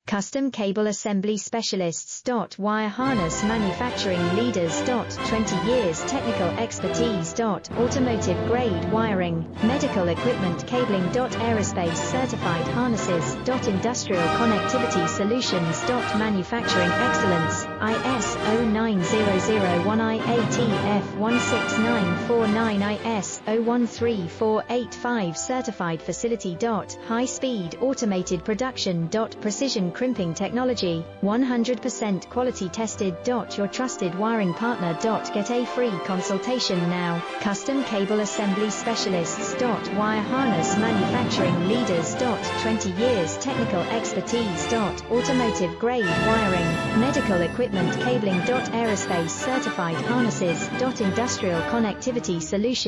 Custom Cable Assembly Specialists. Wire Harness Manufacturing Leaders. 20 years technical expertise. Automotive grade wiring, medical equipment cabling. Aerospace certified harnesses. Industrial connectivity solutions. Manufacturing excellence, ISO 9001 IATF 16949 ISO 13485 certified facility. High speed automated production. Precision crimping technology, 100% quality tested. Your trusted wiring partner. Get a free consultation now. Custom Cable Assembly Specialists. Wire Harness Manufacturing Leaders. 20 years technical expertise. Automotive grade wiring, medical equipment cabling. Aerospace certified harnesses. Industrial connectivity solution.